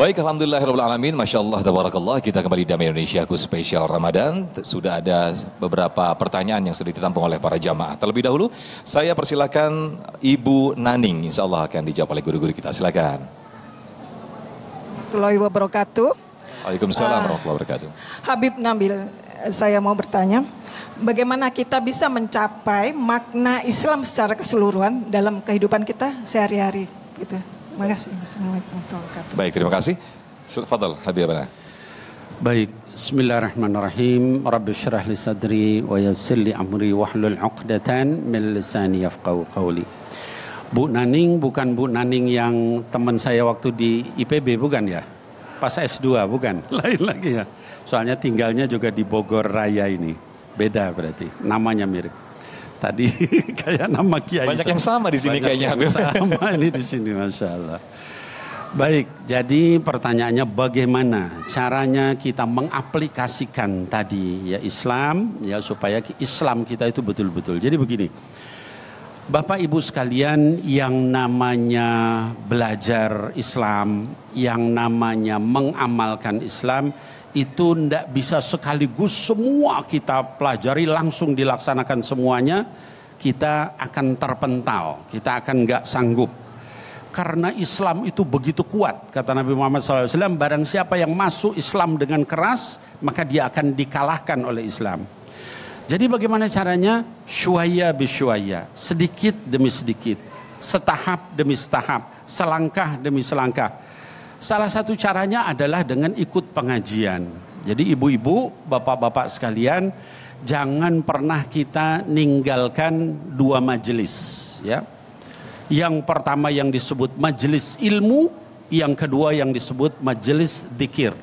Baik, alhamdulillahirrahmanirrahim. Masya Allah, tabarakallah. Kita kembali Damai Indonesiaku spesial Ramadan. Sudah ada beberapa pertanyaan yang sudah ditampung oleh para jamaah. Terlebih dahulu, saya persilakan Ibu Naning. Insya Allah akan dijawab oleh guru-guru kita. Silakan. Warahmatullahi wabarakatuh. Waalaikumsalam warahmatullahi wabarakatuh. Habib Nabil, saya mau bertanya, bagaimana kita bisa mencapai makna Islam secara keseluruhan dalam kehidupan kita sehari-hari? Gitu. Terima kasih. Assalamualaikum warahmatullahi wabarakatuh. Baik, terima kasih. Fadal, Habib Abana. Baik, bismillahirrahmanirrahim. Rabbi syrah li sadri wa yassir li amri wahlul 'uqdatan min lisani yafqahu qawli. Bu Naning bukan Bu Naning yang teman saya waktu di IPB, bukan ya? Pas S2, bukan? Lain lagi ya. Soalnya tinggalnya juga di Bogor Raya ini. Beda berarti, namanya mirip. Tadi kayak nama kiai. Banyak yang sama di sini kayaknya. Sama ini di sini, masya Allah. Baik, jadi pertanyaannya bagaimana caranya kita mengaplikasikan tadi ya Islam ya supaya Islam kita itu betul-betul. Jadi begini, Bapak Ibu sekalian, yang namanya belajar Islam, yang namanya mengamalkan Islam itu tidak bisa sekaligus semua kita pelajari langsung dilaksanakan semuanya. Kita akan terpental, kita akan nggak sanggup. Karena Islam itu begitu kuat, kata Nabi Muhammad SAW, barang siapa yang masuk Islam dengan keras, maka dia akan dikalahkan oleh Islam. Jadi bagaimana caranya? Syuaya bisyuaya, sedikit demi sedikit, setahap demi setahap, selangkah demi selangkah. Salah satu caranya adalah dengan ikut pengajian. Jadi ibu-ibu, bapak-bapak sekalian, jangan pernah kita ninggalkan dua majelis, ya. Yang pertama yang disebut majelis ilmu, yang kedua yang disebut majelis dzikir.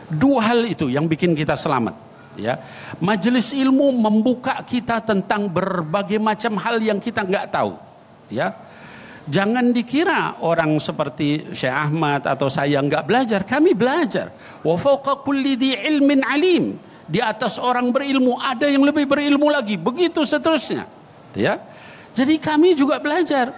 Dua hal itu yang bikin kita selamat, ya. Majelis ilmu membuka kita tentang berbagai macam hal yang kita nggak tahu, ya. Jangan dikira orang seperti Syekh Ahmad atau saya nggak belajar. Kami belajar. Wa fawqa kulli dhi ilmin alim. Di atas orang berilmu ada yang lebih berilmu lagi. Begitu seterusnya. Ya. Jadi kami juga belajar.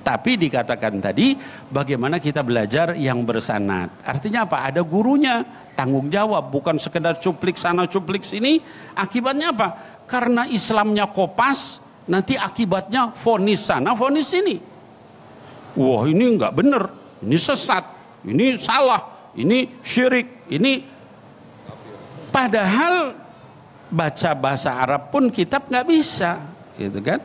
Tapi dikatakan tadi bagaimana kita belajar yang bersanad. Artinya apa? Ada gurunya, tanggung jawab, bukan sekedar cuplik sana cuplik sini. Akibatnya apa? Karena Islamnya kopas, nanti akibatnya vonis sana vonis sini. Wah, ini enggak benar, ini sesat, ini salah, ini syirik, ini padahal baca bahasa Arab pun kitab nggak bisa, gitu kan?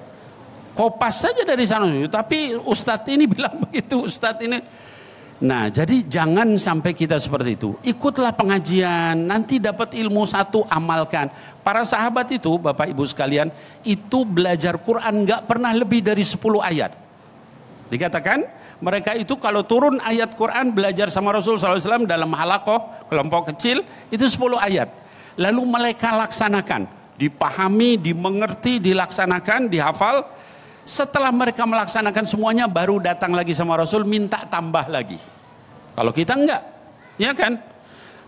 Kopas saja dari sana, tapi Ustadz ini bilang begitu, Ustadz ini. Nah, jadi jangan sampai kita seperti itu. Ikutlah pengajian, nanti dapat ilmu satu, amalkan. Para sahabat itu, Bapak Ibu sekalian, itu belajar Quran nggak pernah lebih dari 10 ayat. Dikatakan mereka itu kalau turun ayat Quran belajar sama Rasul SAW dalam halaqah kelompok kecil itu 10 ayat. Lalu mereka laksanakan, dipahami, dimengerti, dilaksanakan, dihafal. Setelah mereka melaksanakan semuanya baru datang lagi sama Rasul minta tambah lagi. Kalau kita enggak, ya kan?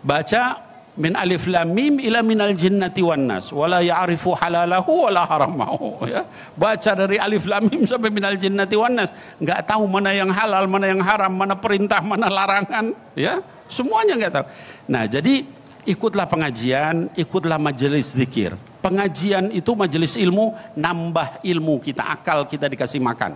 Baca min alif lam mim ila minal jinnati wan nas wala ya'rifu halalahu wala haramahu, ya. Baca dari alif lam mim sampai minal jinnati wan nas, enggak tahu mana yang halal, mana yang haram, mana perintah, mana larangan, ya. Semuanya enggak tahu. Nah, jadi ikutlah pengajian, ikutlah majelis zikir. Pengajian itu majelis ilmu, nambah ilmu kita, akal kita dikasih makan.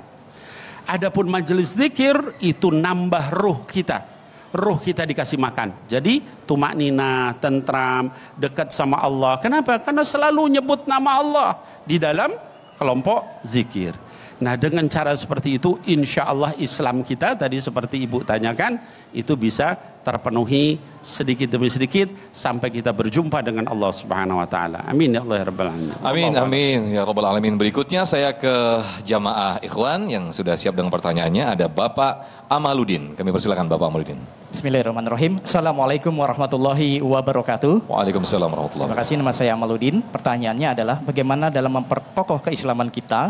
Adapun majelis zikir itu nambah ruh kita. Ruh kita dikasih makan. Jadi tumaknina, tentram, dekat sama Allah. Kenapa? Karena selalu nyebut nama Allah di dalam kelompok zikir. Nah, dengan cara seperti itu insya Allah Islam kita tadi seperti Ibu tanyakan itu bisa terpenuhi sedikit demi sedikit sampai kita berjumpa dengan Allah Subhanahu wa taala. Amin ya Allah ya rabbal alamin. Amin amin ya rabbal alamin. Berikutnya saya ke jamaah ikhwan yang sudah siap dengan pertanyaannya. Ada Bapak Amaluddin. Kami persilakan Bapak Amaluddin. Bismillahirrahmanirrahim. Assalamualaikum warahmatullahi wabarakatuh. Waalaikumsalam warahmatullahi wabarakatuh. Terima kasih, nama saya Amaluddin. Pertanyaannya adalah bagaimana dalam memperkokoh keislaman kita,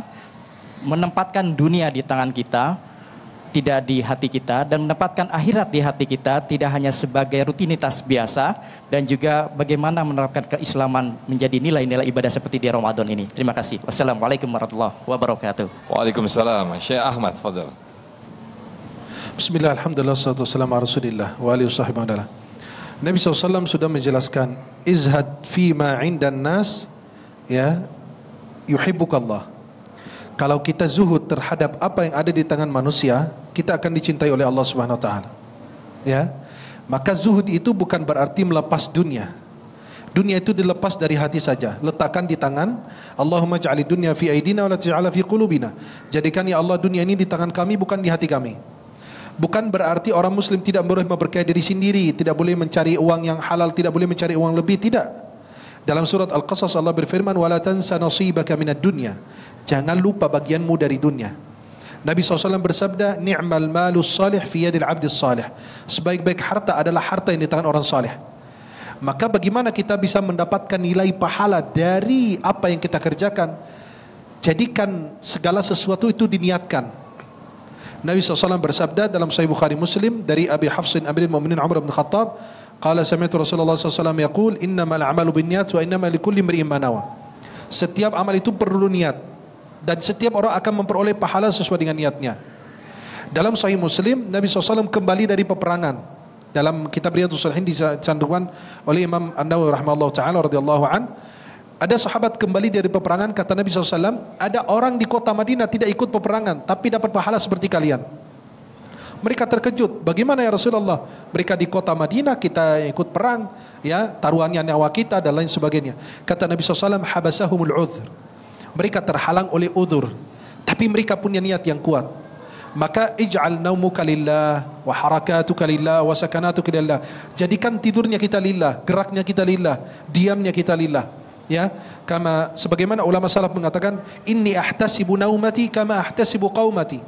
menempatkan dunia di tangan kita, tidak di hati kita, dan menempatkan akhirat di hati kita, tidak hanya sebagai rutinitas biasa, dan juga bagaimana menerapkan keislaman menjadi nilai-nilai ibadah seperti di Ramadan ini. Terima kasih. Wassalamualaikum warahmatullahi wabarakatuh. Waalaikumsalam. Syekh Ahmad, fadal. Bismillah, alhamdulillah, salatu wassalamu ala rasulillah wa alihi wasahbihi wa Nabi SAW sudah menjelaskan, izhad fima indan nas, ya, yuhibbukallah. Kalau kita zuhud terhadap apa yang ada di tangan manusia, kita akan dicintai oleh Allah Subhanahu wa taala. Ya. Maka zuhud itu bukan berarti melepas dunia. Dunia itu dilepas dari hati saja, letakkan di tangan. Allahumma ja'alid dunya fi aidina wa la taj'alha fi qulubina. Jadikan ya Allah dunia ini di tangan kami, bukan di hati kami. Bukan berarti orang muslim tidak boleh memberkahi diri sendiri, tidak boleh mencari uang yang halal, tidak boleh mencari uang lebih, tidak. Dalam surat Al-Qasas Allah berfirman, wala tansa nasibaka minad dunya. Jangan lupa bagianmu dari dunia. Nabi SAW bersabda, ni'mal malus salih fi yadil abdis salih. Sebaik-baik harta adalah harta yang di tangan orang salih. Maka bagaimana kita bisa mendapatkan nilai pahala dari apa yang kita kerjakan? Jadikan segala sesuatu itu diniatkan. Nabi SAW bersabda dalam Sahih Bukhari Muslim dari Abi Hafsin Amirul Mu'minin Umar bin Khattab, qala sami'tu Rasulullah SAW yaqul, innamal a'malu binniyat wa innamal likulli imri'in ma nawa. Setiap amal itu perlu niat, dan setiap orang akan memperoleh pahala sesuai dengan niatnya. Dalam Sahih Muslim, Nabi SAW kembali dari peperangan. Dalam kitab Riyadhus Shalihin dicantumkan oleh Imam An-Nawawi rahimahullah ta'ala radhiyallahu an, ada sahabat kembali dari peperangan, kata Nabi SAW, ada orang di kota Madinah tidak ikut peperangan, tapi dapat pahala seperti kalian. Mereka terkejut, bagaimana ya Rasulullah? Mereka di kota Madinah, kita ikut perang, ya, taruhannya nyawa kita dan lain sebagainya. Kata Nabi SAW, habasahumul udhr. Mereka terhalang oleh udhur, tapi mereka punya niat yang kuat. Maka ij'al naumuka lillah wa harakatuka lillah wa sakanatuka lillah. Jadikan tidurnya kita lillah, geraknya kita lillah, diamnya kita lillah. Ya, kama sebagaimana ulama salaf mengatakan, inni ahtasibu naumati kama ahtasibu qaumati.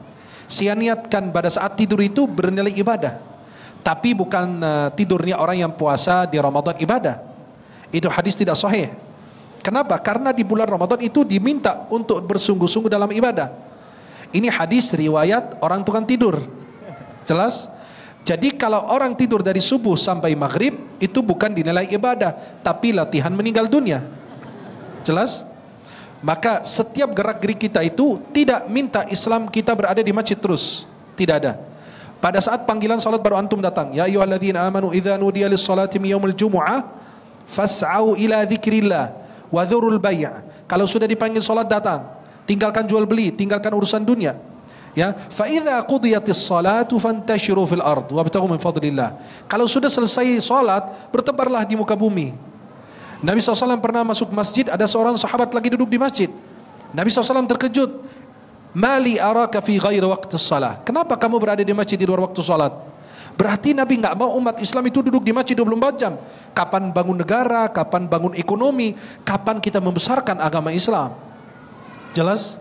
Saya niatkan pada saat tidur itu bernilai ibadah. Tapi bukan tidurnya orang yang puasa di Ramadan ibadah. Itu hadis tidak sahih. Kenapa? Karena di bulan Ramadan itu diminta untuk bersungguh-sungguh dalam ibadah. Ini hadis riwayat orang tukang tidur. Jelas? Jadi kalau orang tidur dari subuh sampai maghrib, itu bukan dinilai ibadah, tapi latihan meninggal dunia. Jelas? Maka setiap gerak-gerik kita itu tidak minta Islam kita berada di masjid terus. Tidak ada. Pada saat panggilan salat baru antum datang. Ya ayyuhalladzina amanu idza nudiya lis-salati min yaumil jumu'ah fas'au ila dzikrillah wa dzurul bai'. Kalau sudah dipanggil salat datang. Tinggalkan jual beli, tinggalkan urusan dunia. Ya, fa idza qudiyatis salatu fantashiru fil ard wabtaghu min fadlillah. Kalau sudah selesai salat, bertebarlah di muka bumi. Nabi SAW pernah masuk masjid, ada seorang sahabat lagi duduk di masjid. Nabi SAW terkejut. Mali araka fi ghairi waqti salah. Kenapa kamu berada di masjid di luar waktu salat? Berarti Nabi enggak mau umat Islam itu duduk di masjid 24 jam. Kapan bangun negara, kapan bangun ekonomi, kapan kita membesarkan agama Islam? Jelas?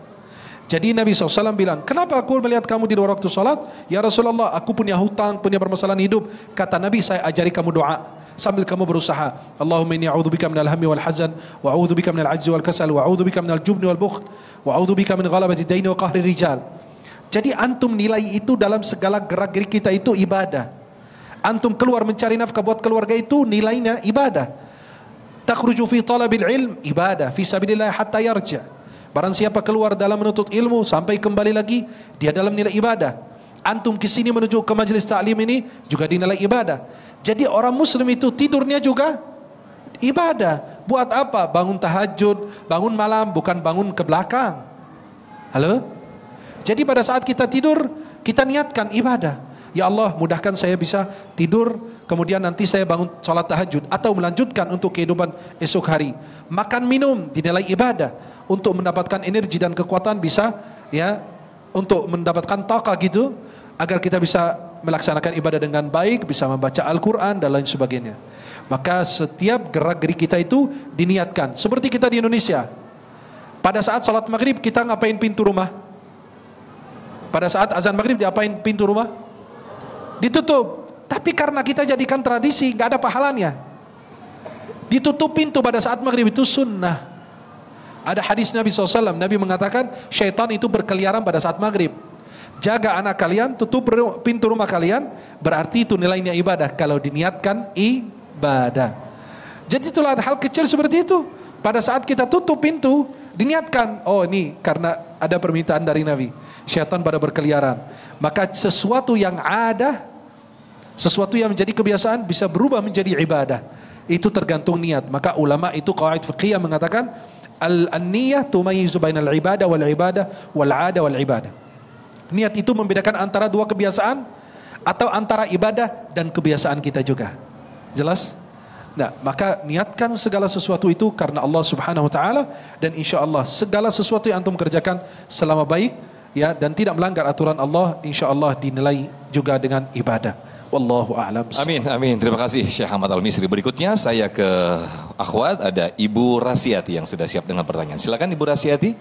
Jadi Nabi SAW bilang, kenapa aku melihat kamu di luar waktu salat? Ya Rasulullah, aku punya hutang, punya permasalahan hidup. Kata Nabi, saya ajari kamu doa sambil kamu berusaha. Allahumma inni a'udzubika minal hammi wal hazan wa a'udzubika minal ajzi wal kasal wa a'udzubika minal jubni wal bukhl wa a'udzubika min ghalabati daini wa qahri rijal. Jadi antum nilai itu dalam segala gerak-gerik kita itu ibadah. Antum keluar mencari nafkah buat keluarga itu nilainya ibadah. Takhruju fi talabil ilm ibadah, fi sabilillah hatta yarja. Barang siapa keluar dalam menuntut ilmu sampai kembali lagi, dia dalam nilai ibadah. Antum kesini menuju ke majelis ta'lim ini juga dinilai ibadah. Jadi orang muslim itu tidurnya juga ibadah. Buat apa? Bangun tahajud, bangun malam, bukan bangun ke belakang. Halo? Jadi pada saat kita tidur, kita niatkan ibadah. Ya Allah, mudahkan saya bisa tidur, kemudian nanti saya bangun sholat tahajud, atau melanjutkan untuk kehidupan esok hari. Makan minum dinilai ibadah, untuk mendapatkan energi dan kekuatan bisa, ya, untuk mendapatkan taqa gitu, agar kita bisa melaksanakan ibadah dengan baik, bisa membaca Al-Quran dan lain sebagainya. Maka setiap gerak-gerik kita itu diniatkan. Seperti kita di Indonesia, pada saat salat maghrib kita ngapain pintu rumah? Pada saat azan maghrib diapain pintu rumah? Ditutup. Tapi karena kita jadikan tradisi, nggak ada pahalanya. Ditutup pintu pada saat maghrib itu sunnah. Ada hadis Nabi SAW, Nabi mengatakan syaitan itu berkeliaran pada saat maghrib. Jaga anak kalian, tutup pintu rumah kalian, berarti itu nilainya ibadah kalau diniatkan ibadah. Jadi itulah hal kecil seperti itu. Pada saat kita tutup pintu, diniatkan, oh ini karena ada permintaan dari Nabi. Syaitan pada berkeliaran. Maka sesuatu yang ada, sesuatu yang menjadi kebiasaan bisa berubah menjadi ibadah. Itu tergantung niat. Maka ulama itu qawaid fiqhiyah mengatakan al-niyah tumayyizu bainal ibadah wal ibadah wal 'ada wal ibadah. Niat itu membedakan antara dua kebiasaan atau antara ibadah dan kebiasaan kita juga. Jelas? Nah, maka niatkan segala sesuatu itu karena Allah Subhanahu wa taala, dan insyaallah segala sesuatu yang antum kerjakan selama baik ya dan tidak melanggar aturan Allah, insyaallah dinilai juga dengan ibadah. Wallahu a'lam. Amin, amin. Terima kasih Syekh Ahmad Al-Misri. Berikutnya saya ke akhwat, ada Ibu Rasiati yang sudah siap dengan pertanyaan. Silakan Ibu Rasiati.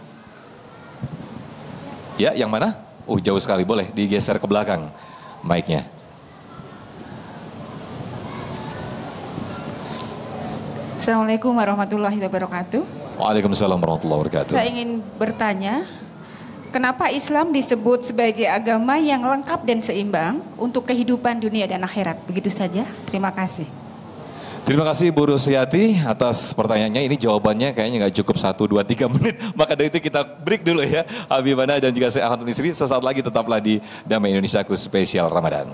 Ya, yang mana? Oh, jauh sekali. Boleh digeser ke belakang mic-nya. Assalamualaikum warahmatullahi wabarakatuh. Waalaikumsalam warahmatullahi wabarakatuh. Saya ingin bertanya, kenapa Islam disebut sebagai agama yang lengkap dan seimbang untuk kehidupan dunia dan akhirat? Begitu saja. Terima kasih. Terima kasih Bu Rusiati atas pertanyaannya. Ini jawabannya kayaknya nggak cukup 1, 2, 3 menit. Maka dari itu kita break dulu ya. Habibana dan juga saya Ahmad Misri. Sesaat lagi tetaplah di Damai Indonesiaku Spesial Ramadan.